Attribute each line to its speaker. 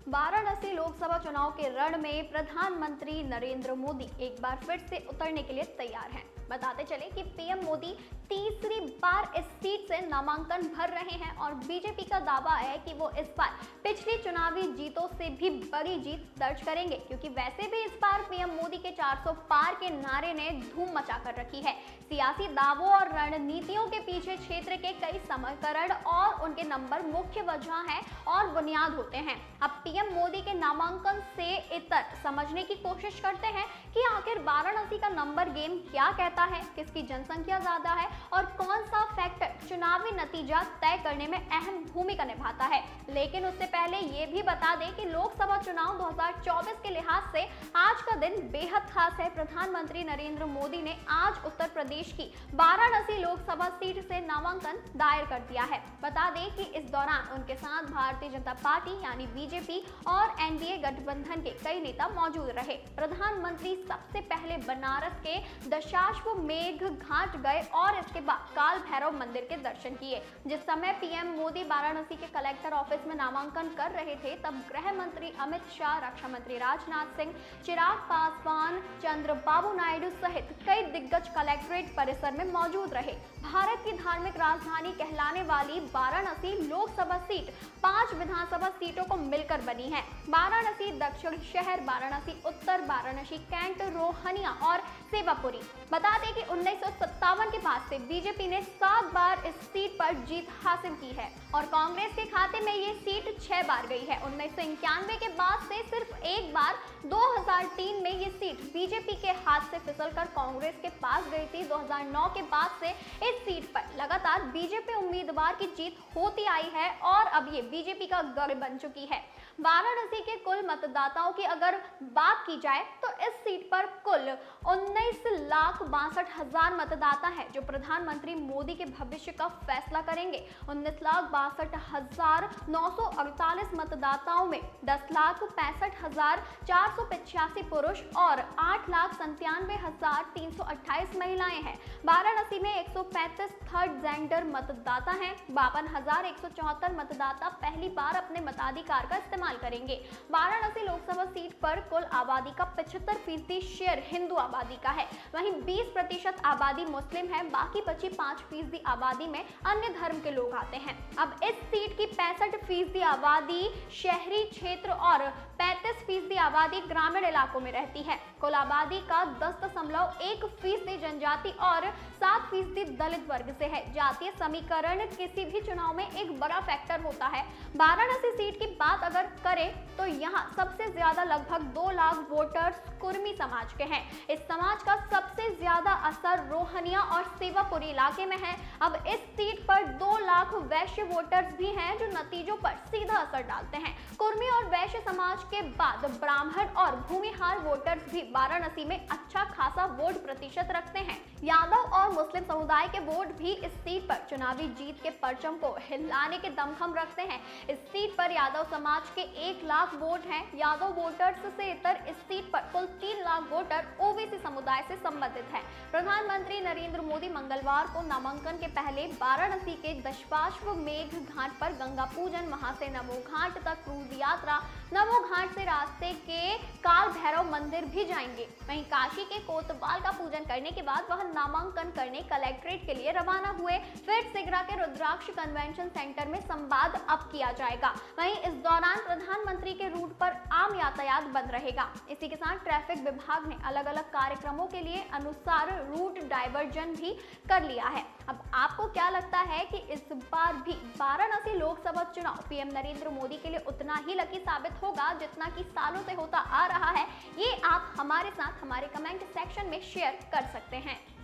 Speaker 1: वाराणसी लोकसभा चुनाव के रण में प्रधानमंत्री नरेंद्र मोदी एक बार फिर से उतरने के लिए तैयार हैं। बताते चले कि पीएम मोदी तीसरी बार इस सीट से नामांकन भर रहे हैं और बीजेपी का दावा है कि वो इस बार पिछली चुनावी जीतों से भी बड़ी जीत दर्ज करेंगे, क्योंकि वैसे भी इस बार पीएम मोदी के 400 पार के नारे ने धूम मचा कर रखी है। सियासी दावों और रणनीतियों के पीछे क्षेत्र के कई समीकरण और उनके नंबर मुख्य वजह है और बुनियाद होते हैं। अब पीएम मोदी के नामांकन से इतर समझने की कोशिश करते हैं कि आखिर वाराणसी का नंबर गेम क्या कहता है, किसकी जनसंख्या ज्यादा है और कौन सा फैक्टर चुनावी नतीजा तय करने में अहम भूमिका निभाता है। लेकिन उससे पहले ये भी बता दें कि लोकसभा चुनाव 2024 के लिहाज से आज का दिन बेहद खास है। प्रधानमंत्री नरेंद्र मोदी ने आज उत्तर प्रदेश की वाराणसी लोकसभा सीट से नामांकन दायर कर दिया है। बता दें कि इस दौरान उनके साथ भारतीय जनता पार्टी यानी बीजेपी और एनडीए गठबंधन के कई नेता मौजूद रहे। प्रधानमंत्री सबसे पहले बनारस के दशाश्वमेध घाट गए और इसके बाद काल भैरव मंदिर के दर्शन किए। जिस समय पीएम मोदी वाराणसी के कलेक्टर ऑफिस में नामांकन कर रहे थे, तब गृह मंत्री अमित शाह, रक्षा मंत्री राजनाथ सिंह, चिराग पासवान, चंद्रबाबू नायडू सहित कई दिग्गज कलेक्ट्रेट परिसर में मौजूद रहे। भारत की धार्मिक राजधानी कहलाने वाली वाराणसी लोकसभा सीट 5 विधानसभा सीटों को मिलकर बनी है। वाराणसी दक्षिण शहर, वाराणसी उत्तर, वाराणसी कैंट, रोहनिया और सेवापुरी। बता दें कि 1957 के बाद से बीजेपी ने 7 बार इस सीट पर जीत हासिल की है और कांग्रेस के खाते में ये सीट 6 बार गई है। 1991 के बाद से सिर्फ एक बार 2003 में ये सीट बीजेपी के हाथ से फिसलकर कांग्रेस के पास गई थी। 2009 के बाद से इस सीट पर लगातार बीजेपी उम्मीदवार की जीत होती आई है और अब ये बीजेपी का गढ़ बन चुकी है। वाराणसी के कुल मतदाताओं की अगर बात की जाए तो इस सीट पर कुल 19,62,000 मतदाता हैं जो प्रधानमंत्री मोदी के भविष्य का फैसला करेंगे। 19,62,948 मतदाताओं में 10,65,485 पुरुष और 8,97,328 महिलाएं हैं। वाराणसी में 135 थर्ड जेंडर मतदाता हैं। 52,174 मतदाता पहली बार अपने मताधिकार का इस्तेमाल करेंगे। वाराणसी लोकसभा सीट पर कुल आबादी का 75% शेयर हिंदू आबादी का है, वहीं 20% आबादी मुस्लिम है। बाकी बची 5% आबादी में अन्य धर्म के लोग आते हैं। अब इस सीट की 65% आबादी शहरी क्षेत्र और 35% आबादी ग्रामीण इलाकों में रहती है। कुल आबादी का 10.1% जनजाति और 7% दलित वर्ग से है। जातीय समीकरण किसी भी चुनाव में एक बड़ा फैक्टर होता है। वाराणसी सीट की बात अगर करें तो यहाँ सबसे ज्यादा लगभग 2 लाख वोटर्स कुर्मी समाज के हैं। इस समाज का सबसे ज्यादा असर रोहनिया और सेवापुरी इलाके में है। अब इस सीट पर 2 लाख वैश्य वोटर्स भी हैं जो नतीजों पर सीधा असर डालते हैं। कुर्मी और वैश्य समाज के बाद ब्राह्मण और भूमिहार वोटर्स भी वाराणसी में अच्छा खासा वोट प्रतिशत रखते हैं। यादव और मुस्लिम समुदाय के वोट भी इस सीट पर चुनावी जीत के परचम को हिलाने के दमखम रखते हैं। इस सीट पर यादव समाज के 1 लाख वोट हैं। यादव वोटर्स से इतर इस सीट पर कुल 3 लाख वोटर ओबीसी समुदाय से संबंधित हैं। प्रधानमंत्री नरेंद्र मोदी मंगलवार को नामांकन के पहले वाराणसी के दशाश्वमेध घाट पर गंगा पूजन, वहां से नमो घाट तक क्रूज यात्रा, नमो घाट से रास्ते के काल भैरव मंदिर भी जाएंगे। वहीं काशी के कोतवाल का पूजन करने के बाद वह नामांकन करने कलेक्ट्रेट के लिए रवाना हुए। फिर सिगरा के रुद्राक्ष कन्वेंशन सेंटर में संवाद अब किया जाएगा। वहीं इस दौरान प्रधानमंत्री के रूट पर आम यातायात बंद रहेगा। इसी के साथ ट्रैफिक विभाग ने अलग अलग कार्यक्रमों के लिए अनुसार रूट डायवर्जन भी कर लिया है। अब आपको क्या लगता है कि इस बार भी वाराणसी लोकसभा चुनाव पीएम नरेंद्र मोदी के लिए उतना ही लकी साबित होगा जितना कि सालों से होता आ रहा है? ये आप हमारे साथ हमारे कमेंट सेक्शन में शेयर कर सकते हैं।